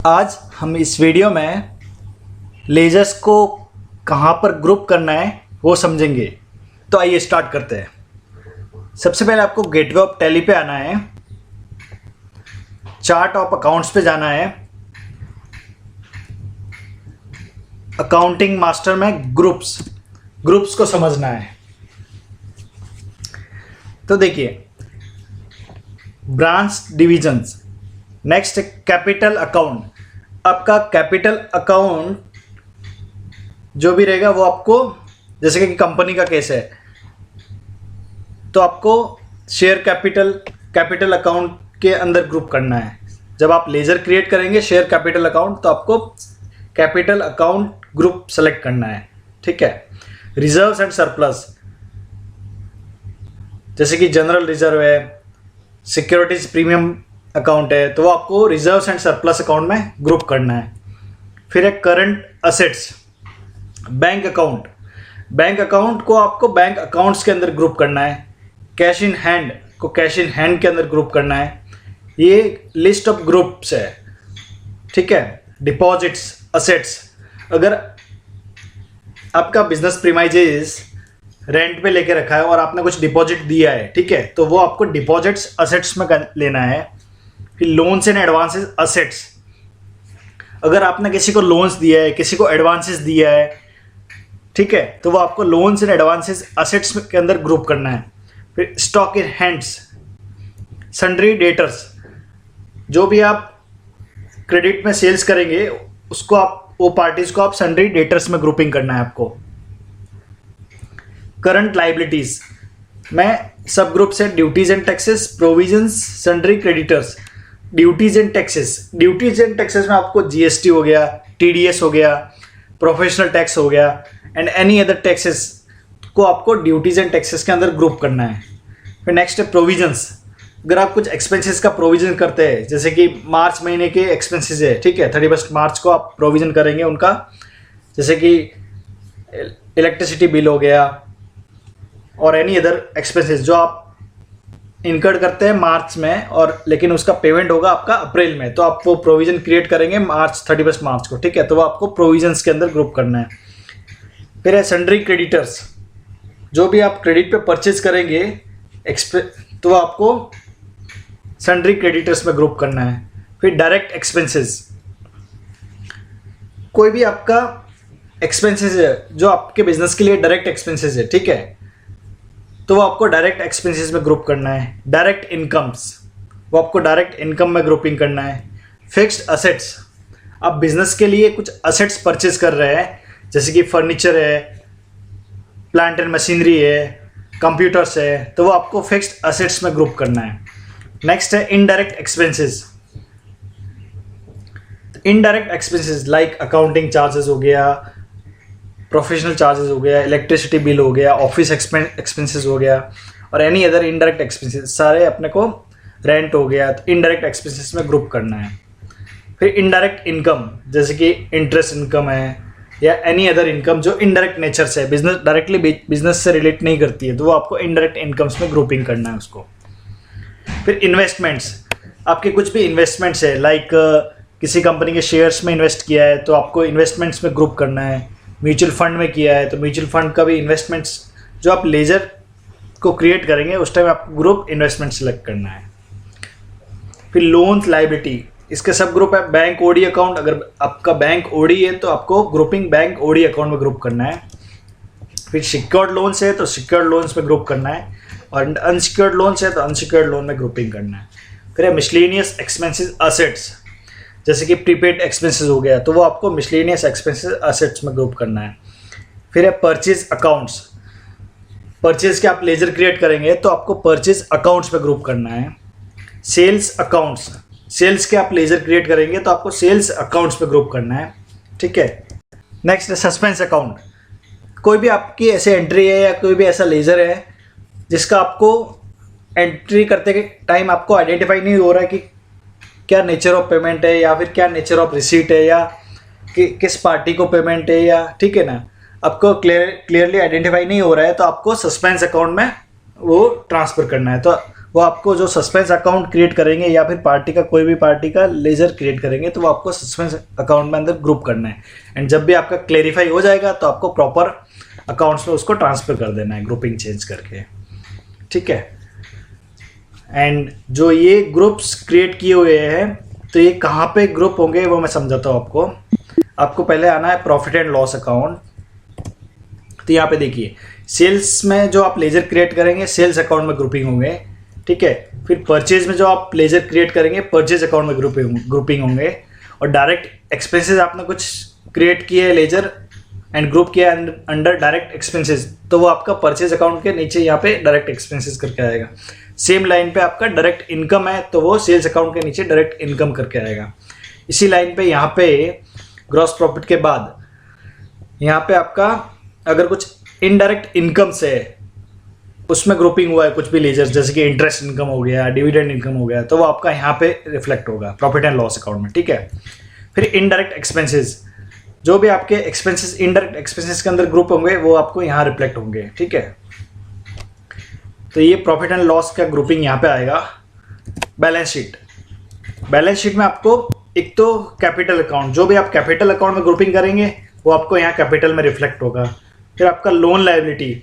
आज हम इस वीडियो में लेजर्स को कहाँ पर ग्रुप करना है वो समझेंगे। तो आइए स्टार्ट करते हैं। सबसे पहले आपको गेटवे ऑफ टैली पे आना है, चार्ट ऑफ अकाउंट्स पे जाना है, अकाउंटिंग मास्टर में ग्रुप्स को समझना है। तो देखिए, branch divisions, next capital account. आपका कैपिटल अकाउंट जो भी रहेगा वो आपको, जैसे कि कंपनी का केस है तो आपको शेयर कैपिटल अकाउंट के अंदर ग्रुप करना है। जब आप लेजर क्रिएट करेंगे शेयर कैपिटल अकाउंट तो आपको कैपिटल अकाउंट ग्रुप सेलेक्ट करना है, ठीक है। रिजर्व्स एंड सरप्लस, जैसे कि जनरल रिजर्व है, सिक्योरिटीज प्रीमियम अकाउंट है, तो वो आपको रिजर्व्स एंड सरप्लस अकाउंट में ग्रुप करना है। फिर एक करंट असेट्स, बैंक अकाउंट को आपको बैंक अकाउंट्स के अंदर ग्रुप करना है। कैश इन हैंड को कैश इन हैंड के अंदर ग्रुप करना है। ये लिस्ट ऑफ ग्रुप्स है, ठीक है। डिपॉजिट्स, असेट्स, अगर आपका बिजनेस प्रीमाइजेस रेंट पे लेके रखा है और आपने कुछ डिपॉजिट दिया है, ठीक है, तो वो आपको डिपॉजिट्स असेट्स में लेना है। फिर लोन्स एंड एडवांसेस असेट्स, अगर आपने किसी को लोन्स दिया है, किसी को एडवांसेस दिया है, ठीक है, तो वो आपको लोन्स एंड एडवांसेस असेट्स के अंदर ग्रुप करना है। फिर stock in hands, sundry debtors, जो भी आप क्रेडिट में सेल्स करेंगे उसको वो पार्टीज को आप सन्ड्री डेटर्स में ग्रुपिंग करना है आपको। करंट लाइबिलिटीज में सब ग्रुप्स है, duties and taxes, provisions, sundry creditors. Duties and taxes में आपको जीएसटी हो गया, टीडीएस हो गया, प्रोफेशनल टैक्स हो गया एंड एनी अदर टैक्सेस को आपको ड्यूटीज एंड टैक्सेस के अंदर ग्रुप करना है। फिर नेक्स्ट है प्रोविजंस, अगर आप कुछ एक्सपेंसेस का प्रोविजन करते हैं, जैसे कि मार्च महीने के एक्सपेंसेस है, ठीक है, 31 मार्च को आप प्रोविजन करेंगे उनका, जैसे कि इलेक्ट्रिसिटी बिल हो गया और एनी अदर एक्सपेंसेस जो आप इनकर्ड करते हैं मार्च में, और लेकिन उसका पेमेंट होगा आपका अप्रैल में, तो आप वो प्रोविजन क्रिएट करेंगे 31 मार्च को, ठीक है, तो वो आपको प्रोविजंस के अंदर ग्रुप करना है। फिर है सन्ड्री क्रेडिटर्स, जो भी आप क्रेडिट पे परचेज करेंगे तो वो आपको सन्ड्री क्रेडिटर्स में ग्रुप करना है। फिर डायरेक्ट एक्सपेंसेस, कोई भी आपका एक्सपेंसेस है जो आपके बिजनेस के लिए डायरेक्ट एक्सपेंसेस है, ठीक है, तो वो आपको डायरेक्ट एक्सपेंसेस में ग्रुप करना है। डायरेक्ट इनकम्स, वो आपको डायरेक्ट इनकम में ग्रुपिंग करना है। फिक्स्ड असेट्स, आप बिजनेस के लिए कुछ असेट्स परचेज कर रहे हैं, जैसे कि फर्नीचर है, प्लांट एंड मशीनरी है, कंप्यूटर्स है, तो वो आपको फिक्स्ड असेट्स में ग्रुप करना है। नेक्स्ट है indirect expenses. Indirect expenses like accounting charges हो गया, प्रोफेशनल चार्जेस हो गया, इलेक्ट्रिसिटी बिल हो गया, ऑफिस एक्सपेंसेस हो गया और एनी अदर इनडायरेक्ट एक्सपेंसेस, सारे अपने को रेंट हो गया, तो इनडायरेक्ट एक्सपेंसेस में ग्रुप करना है। फिर इनडायरेक्ट इनकम, जैसे कि इंटरेस्ट इनकम है या एनी अदर इनकम जो इनडायरेक्ट नेचर से है, बिजनेस डायरेक्टली बिजनेस से रिलेट नहीं करती है, तो वो आपको इनडायरेक्ट इनकम्स में ग्रुपिंग करना है उसको। फिर इन्वेस्टमेंट्स, आपके कुछ भी इन्वेस्टमेंट्स है, लाइक किसी कंपनी के शेयर्स में इन्वेस्ट किया है तो आपको इन्वेस्टमेंट्स में ग्रुप करना है। म्यूचुअल फंड में किया है तो म्यूचुअल फंड का भी इन्वेस्टमेंट्स, जो आप लेजर को क्रिएट करेंगे उस टाइम आपको ग्रुप इन्वेस्टमेंट सेलेक्ट करना है। फिर लोन्स लायबिलिटी, इसके सब ग्रुप है। बैंक ओडी अकाउंट, अगर आपका बैंक ओडी है तो आपको ग्रुपिंग बैंक ओडी अकाउंट में ग्रुप करना है। फिर सिक्योर्ड लोन्स है तो सिक्योर्ड लोन्स में ग्रुप करना है, और अनसिक्योर्ड लोन्स है तो अनसिक्योर्ड लोन में ग्रुपिंग करना है। फिर है मिसलेनियस एक्सपेंसेस असेट्स, जैसे कि प्रीपेड एक्सपेंसेस हो गया तो वो आपको मिसलेनियस एक्सपेंसेस असेट्स में ग्रुप करना है। फिर है परचेज अकाउंट्स, परचेज के आप लेजर क्रिएट करेंगे तो आपको परचेज अकाउंट्स में ग्रुप करना है। सेल्स अकाउंट्स, सेल्स के आप लेजर क्रिएट करेंगे तो आपको सेल्स अकाउंट्स में ग्रुप करना है, ठीक है। नेक्स्ट है सस्पेंस अकाउंट, कोई भी आपकी ऐसे एंट्री है या कोई भी ऐसा लेजर है जिसका आपको एंट्री करते के टाइम आपको आइडेंटिफाई नहीं हो रहा है कि क्या नेचर ऑफ पेमेंट है या फिर क्या नेचर ऑफ रिसीट है या किस पार्टी को पेमेंट है, या ठीक है ना, आपको क्लियरली आइडेंटिफाई नहीं हो रहा है तो आपको सस्पेंस अकाउंट में वो ट्रांसफ़र करना है। तो वो आपको जो सस्पेंस अकाउंट क्रिएट करेंगे या फिर पार्टी का कोई भी पार्टी का लेजर क्रिएट करेंगे तो वो आपको सस्पेंस अकाउंट में अंदर ग्रुप करना है। एंड जब भी आपका क्लेरिफाई हो जाएगा तो आपको प्रॉपर अकाउंट्स में उसको ट्रांसफर कर देना है ग्रुपिंग चेंज करके, ठीक है। एंड जो ये ग्रुप्स क्रिएट किए हुए हैं तो ये कहाँ पे ग्रुप होंगे वो मैं समझाता हूँ आपको। आपको पहले आना है प्रॉफिट एंड लॉस अकाउंट। तो यहाँ पे देखिए सेल्स में जो आप लेजर क्रिएट करेंगे सेल्स अकाउंट में ग्रुपिंग होंगे, ठीक है। फिर परचेज में जो आप लेजर क्रिएट करेंगे परचेज अकाउंट में ग्रुपिंग होंगे। और डायरेक्ट एक्सपेंसेस आपने कुछ क्रिएट किए है लेजर एंड ग्रुप किया अंडर डायरेक्ट एक्सपेंसेस तो वो आपका परचेज अकाउंट के नीचे यहाँ पे डायरेक्ट एक्सपेंसेस करके आएगा। सेम लाइन पे आपका डायरेक्ट इनकम है तो वो सेल्स अकाउंट के नीचे डायरेक्ट इनकम करके आएगा। इसी लाइन पे यहाँ पे ग्रॉस प्रॉफिट के बाद यहाँ पे आपका अगर कुछ इनडायरेक्ट इनकम से उसमें ग्रुपिंग हुआ है कुछ भी लेजर जैसे कि इंटरेस्ट इनकम हो गया, डिविडेंड इनकम हो गया तो वो आपका यहाँ पे रिफ्लेक्ट होगा प्रॉफिट एंड लॉस अकाउंट में, ठीक है। फिर इनडायरेक्ट एक्सपेंसेस, जो भी आपके एक्सपेंसेस इनडायरेक्ट एक्सपेंसेस के अंदर ग्रुप होंगे वो आपको यहाँ रिफ्लेक्ट होंगे, ठीक है। तो ये प्रॉफिट एंड लॉस का ग्रुपिंग यहाँ पे आएगा। बैलेंस शीट, बैलेंस शीट में आपको एक तो कैपिटल अकाउंट, जो भी आप कैपिटल अकाउंट में ग्रुपिंग करेंगे वो आपको यहाँ कैपिटल में रिफ्लेक्ट होगा। फिर आपका लोन लायबिलिटी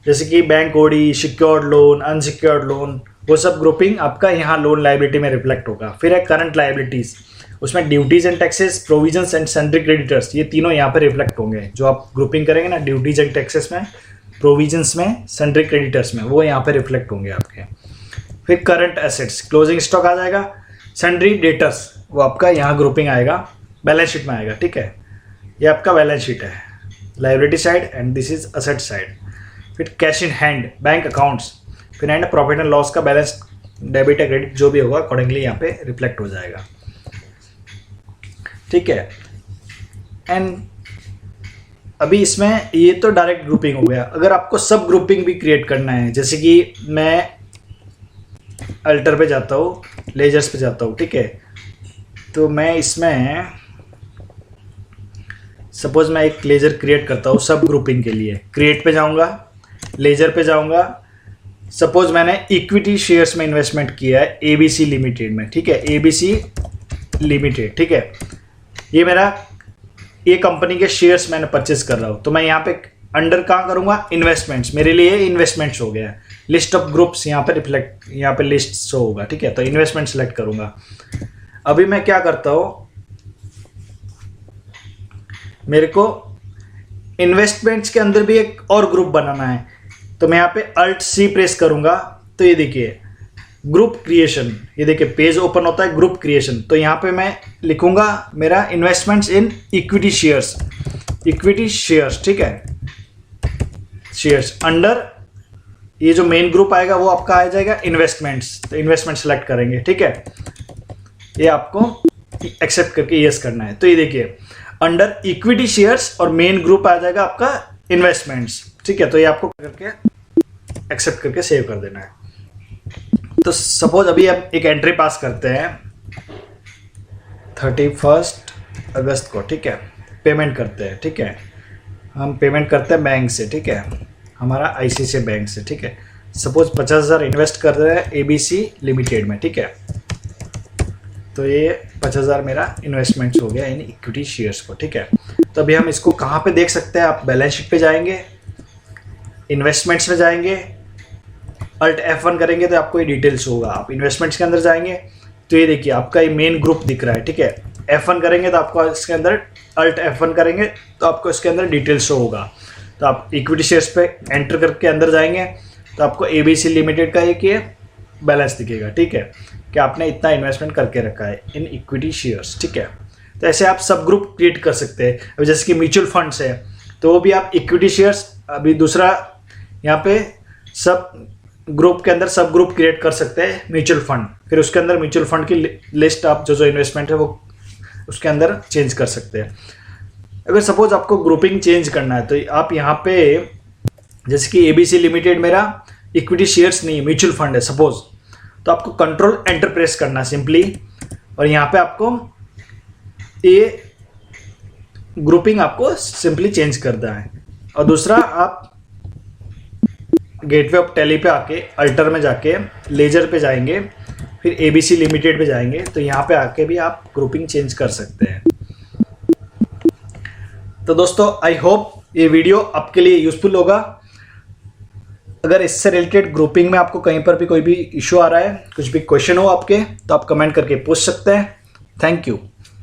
जैसे कि bank OD, secured loan, unsecured loan, वो सब ग्रुपिंग आपका यहाँ लोन लायबिलिटी में रिफ्लेक्ट होगा। फिर है करंट लायबिलिटीज, उसमें duties and taxes, provisions and sundry creditors, ये तीनों यहाँ पे रिफ्लेक्ट होंगे। जो आप ग्रुपिंग करेंगे ना ड्यूटीज एंड टैक्सेस में, प्रोविजंस में, सन्ड्री क्रेडिटर्स में, वो यहाँ पे रिफ्लेक्ट होंगे आपके। फिर करंट एसेट्स, क्लोजिंग स्टॉक आ जाएगा। सन्ड्री डेटर्स वो आपका यहाँ ग्रुपिंग आएगा, बैलेंस शीट में आएगा, ठीक है। ये आपका बैलेंस शीट है, liability side and this is asset side. फिर cash in hand, bank accounts, फिर एंड प्रॉफिट एंड लॉस का बैलेंस, डेबिट या क्रेडिट जो भी होगा अकॉर्डिंगली यहाँ पे रिफ्लेक्ट हो जाएगा, ठीक है। एंड अभी इसमें ये तो डायरेक्ट ग्रुपिंग हो गया। अगर आपको सब ग्रुपिंग भी क्रिएट करना है जैसे कि मैं अल्टर पे जाता हूँ, लेजर्स पे जाता हूँ, ठीक है। तो मैं इसमें सपोज मैं एक लेजर क्रिएट करता हूँ सब ग्रुपिंग के लिए, क्रिएट पे जाऊँगा, लेजर पे जाऊँगा। सपोज मैंने इक्विटी शेयर्स में इन्वेस्टमेंट किया है एबीसी लिमिटेड में, ठीक है, एबीसी लिमिटेड, ठीक है। ये मेरा ये कंपनी के शेयर्स मैंने परचेज कर रहा हूँ तो मैं यहाँ पे अंडर कहाँ करूँगा, इन्वेस्टमेंट्स, मेरे लिए इन्वेस्टमेंट्स हो गया। लिस्ट ऑफ ग्रुप्स यहाँ पे रिफ्लेक्ट, यहाँ पे लिस्ट शो होगा, ठीक है। तो इन्वेस्टमेंट सेलेक्ट करूँगा। अभी मैं क्या करता हूँ, मेरे को इन्वेस्टमेंट्स के अंदर भी एक और ग्रुप बनाना है तो मैं यहाँ पे अल्ट सी प्रेस करूँगा तो ये देखिए ग्रुप क्रिएशन, ये देखिए पेज ओपन होता है ग्रुप क्रिएशन। तो यहाँ पे मैं लिखूंगा मेरा investments in equity shares, equity shares, ठीक है, शेयर्स। अंडर ये जो मेन ग्रुप आएगा वो आपका आ जाएगा इन्वेस्टमेंट्स, तो इन्वेस्टमेंट सेलेक्ट करेंगे, ठीक है। ये आपको एक्सेप्ट करके यस करना है। तो ये देखिए अंडर इक्विटी शेयर्स और मेन ग्रुप आ जाएगा आपका इन्वेस्टमेंट्स, ठीक है। तो ये आपको करके एक्सेप्ट करके सेव कर देना है। तो सपोज अभी हम एक एंट्री पास करते हैं 31 अगस्त को, ठीक है, पेमेंट करते हैं, ठीक है। हम पेमेंट करते हैं बैंक से, ठीक है, हमारा आईसीआईसीआई बैंक से, ठीक है। सपोज 50,000 इन्वेस्ट कर रहे हैं एबीसी लिमिटेड में, ठीक है। तो ये 50,000 मेरा इन्वेस्टमेंट्स हो गया इन इक्विटी शेयर्स को, ठीक है। तो अभी हम इसको कहाँ पे देख सकते हैं, आप बैलेंस शीट पे जाएंगे, इन्वेस्टमेंट्स में जाएंगे, अल्ट F1 करेंगे तो आपको ये डिटेल्स होगा। आप इन्वेस्टमेंट्स के अंदर जाएंगे तो ये देखिए आपका ये मेन ग्रुप दिख रहा है, ठीक है। F1 करेंगे तो आपको इसके अंदर, अल्ट F1 करेंगे तो आपको इसके अंदर डिटेल्स होगा। तो आप इक्विटी शेयर्स पे एंटर करके अंदर जाएंगे तो आपको एबीसी लिमिटेड का एक ये बैलेंस दिखेगा, ठीक है, कि आपने इतना इन्वेस्टमेंट करके रखा है इन इक्विटी शेयर्स, ठीक है। तो ऐसे आप सब ग्रुप क्रिएट कर सकते हैं। अब जैसे कि म्यूचुअल फंड्स है तो वो भी आप इक्विटी शेयर्स, अभी दूसरा यहाँ पे सब ग्रुप के अंदर सब ग्रुप क्रिएट कर सकते हैं म्यूचुअल फंड। फिर उसके अंदर म्यूचुअल फंड की लिस्ट आप जो इन्वेस्टमेंट है वो उसके अंदर चेंज कर सकते हैं। अगर सपोज आपको ग्रुपिंग चेंज करना है तो आप यहाँ पे जैसे कि एबीसी लिमिटेड मेरा इक्विटी शेयर्स नहीं म्यूचुअल फंड है सपोज, तो आपको कंट्रोल एंटर प्रेस करना सिंपली, और यहाँ पे आपको ये ग्रुपिंग आपको सिंपली चेंज करना है। और दूसरा आप गेटवे ऑफ टैली पे आके अल्टर में जाके लेजर पे जाएंगे, फिर ABC लिमिटेड पे जाएंगे, तो यहाँ पे आके भी आप ग्रुपिंग चेंज कर सकते हैं। तो दोस्तों आई होप ये वीडियो आपके लिए यूजफुल होगा। अगर इससे रिलेटेड ग्रुपिंग में आपको कहीं पर भी कोई भी इशू आ रहा है, कुछ भी क्वेश्चन हो आपके, तो आप कमेंट करके पूछ सकते हैं। Thank you.